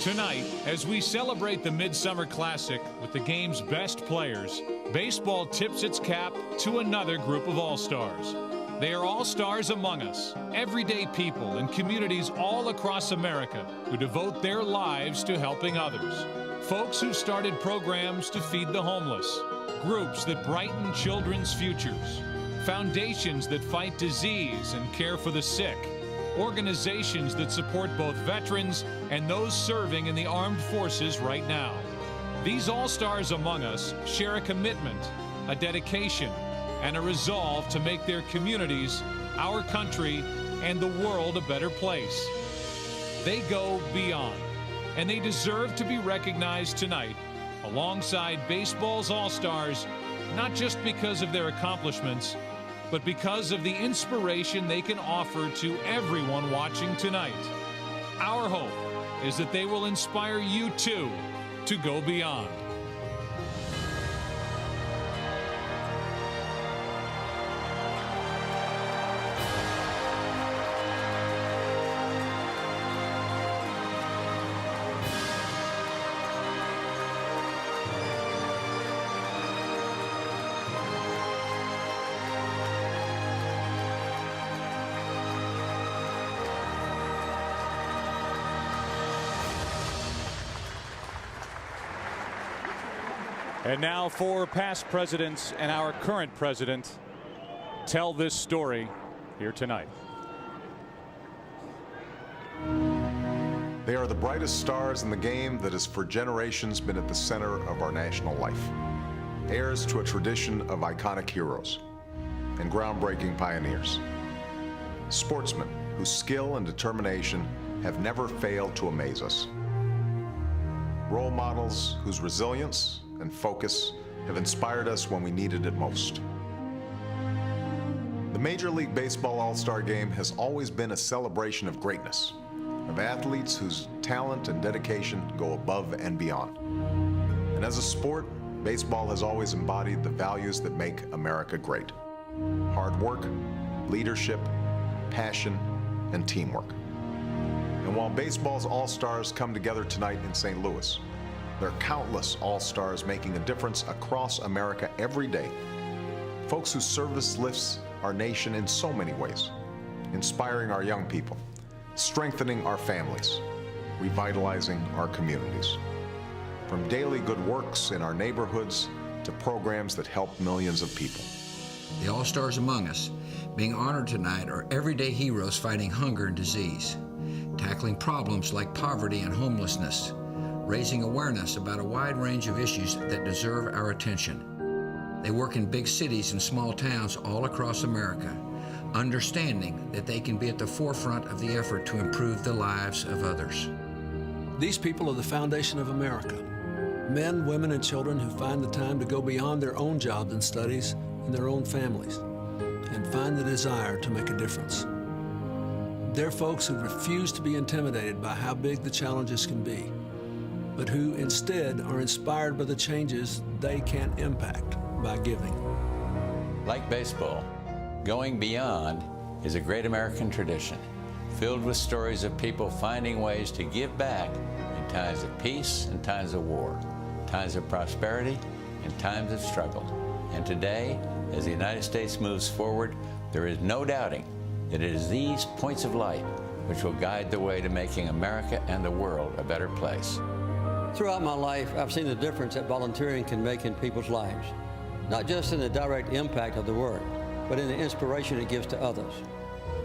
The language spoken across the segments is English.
Tonight, as we celebrate the Midsummer Classic with the game's best players, baseball tips its cap to another group of all-stars. They are all-stars among us, everyday people in communities all across America who devote their lives to helping others. Folks who started programs to feed the homeless, groups that brighten children's futures, foundations that fight disease and care for the sick, organizations that support both veterans and those serving in the armed forces right now. These all-stars among us share a commitment, a dedication, and a resolve to make their communities, our country, and the world a better place. They go beyond, and they deserve to be recognized tonight alongside baseball's all-stars, not just because of their accomplishments, but because of the inspiration they can offer to everyone watching tonight. Our hope is that they will inspire you too to go beyond. And now for past presidents and our current president tell this story here tonight. They are the brightest stars in the game that has for generations been at the center of our national life. Heirs to a tradition of iconic heroes and groundbreaking pioneers. Sportsmen whose skill and determination have never failed to amaze us. Role models whose resilience and focus have inspired us when we needed it most. The Major League Baseball All-Star Game has always been a celebration of greatness, of athletes whose talent and dedication go above and beyond. And as a sport, baseball has always embodied the values that make America great: hard work, leadership, passion, and teamwork. And while baseball's all-stars come together tonight in St. Louis, there are countless all-stars making a difference across America every day. Folks whose service lifts our nation in so many ways, inspiring our young people, strengthening our families, revitalizing our communities. From daily good works in our neighborhoods to programs that help millions of people. The all-stars among us being honored tonight are everyday heroes fighting hunger and disease, tackling problems like poverty and homelessness, raising awareness about a wide range of issues that deserve our attention. They work in big cities and small towns all across America, understanding that they can be at the forefront of the effort to improve the lives of others. These people are the foundation of America. Men, women, and children who find the time to go beyond their own jobs and studies and their own families, and find the desire to make a difference. They're folks who refuse to be intimidated by how big the challenges can be, but who instead are inspired by the changes they can impact by giving. Like baseball, going beyond is a great American tradition, filled with stories of people finding ways to give back in times of peace and times of war, times of prosperity and times of struggle. And today, as the United States moves forward, there is no doubting that it is these points of light which will guide the way to making America and the world a better place. Throughout my life, I've seen the difference that volunteering can make in people's lives, not just in the direct impact of the work, but in the inspiration it gives to others,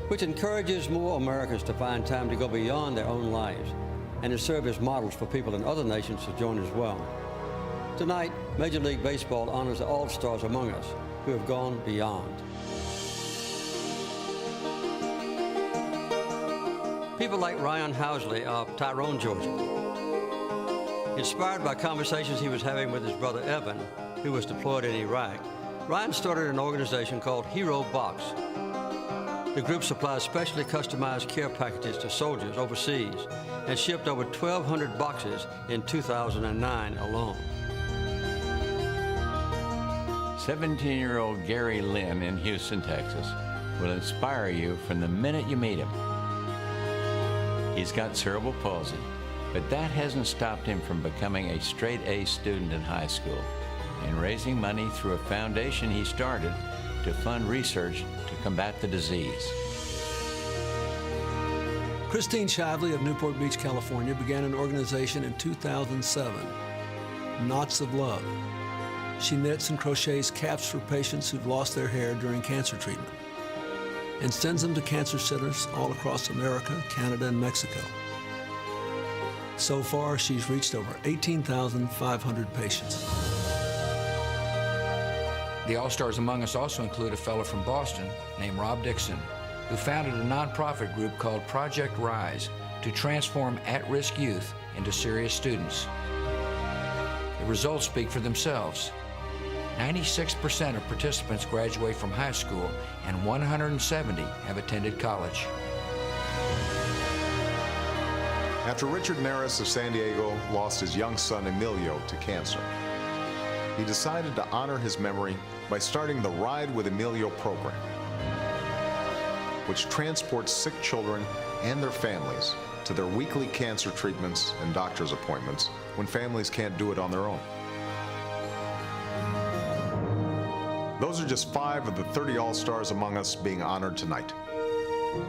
which encourages more Americans to find time to go beyond their own lives and to serve as models for people in other nations to join as well. Tonight, Major League Baseball honors the all-stars among us who have gone beyond. People like Ryan Housley of Tyrone, Georgia. Inspired by conversations he was having with his brother Evan, who was deployed in Iraq, Ryan started an organization called Hero Box. The group supplies specially customized care packages to soldiers overseas and shipped over 1,200 boxes in 2009 alone. 17-year-old Gary Lynn in Houston, Texas, will inspire you from the minute you meet him. He's got cerebral palsy, But that hasn't stopped him from becoming a straight A student in high school and raising money through a foundation he started to fund research to combat the disease. Christine Shively of Newport Beach, California, began an organization in 2007, Knots of Love. She knits and crochets caps for patients who've lost their hair during cancer treatment and sends them to cancer centers all across America, Canada, and Mexico. So far, she's reached over 18,500 patients. The All-Stars among us also include a fellow from Boston named Rob Dixon, who founded a nonprofit group called Project Rise to transform at-risk youth into serious students. The results speak for themselves. 96% of participants graduate from high school, and 170 have attended college. After Richard Neris of San Diego lost his young son Emilio to cancer, he decided to honor his memory by starting the Ride with Emilio program, which transports sick children and their families to their weekly cancer treatments and doctor's appointments when families can't do it on their own. Those are just 5 of the 30 All-Stars among us being honored tonight.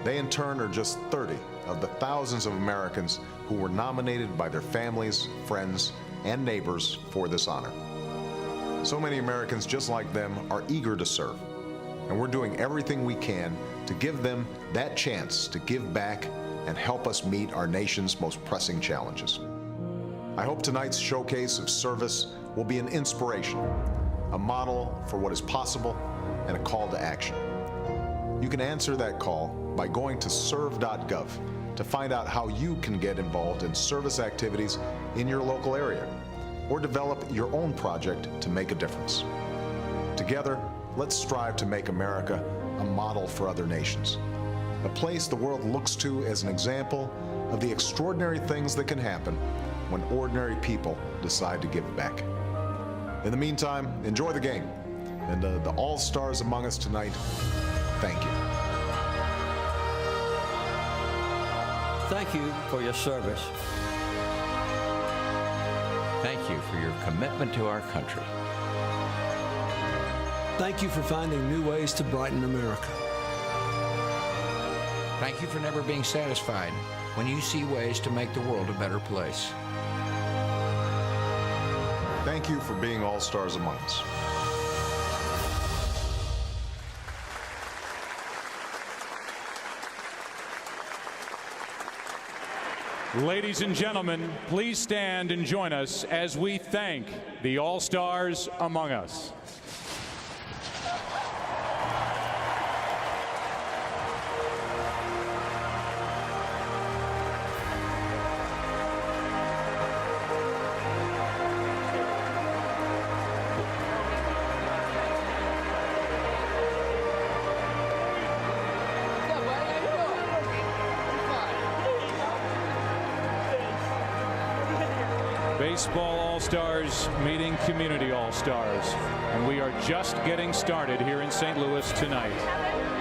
They in turn are just 30 of the thousands of Americans who were nominated by their families, friends, and neighbors for this honor. So many Americans just like them are eager to serve, and we're doing everything we can to give them that chance to give back and help us meet our nation's most pressing challenges. I hope tonight's showcase of service will be an inspiration, a model for what is possible, and a call to action. You can answer that call by going to serve.gov to find out how you can get involved in service activities in your local area, or develop your own project to make a difference. Together, let's strive to make America a model for other nations, a place the world looks to as an example of the extraordinary things that can happen when ordinary people decide to give back. In the meantime, enjoy the game, and the All-Stars among us tonight, thank you. Thank you for your service. Thank you for your commitment to our country. Thank you for finding new ways to brighten America. Thank you for never being satisfied when you see ways to make the world a better place. Thank you for being All-Stars among us. Ladies and gentlemen, please stand and join us as we thank the All-Stars among us. Baseball All-Stars meeting Community All-Stars, and we are just getting started here in St. Louis tonight.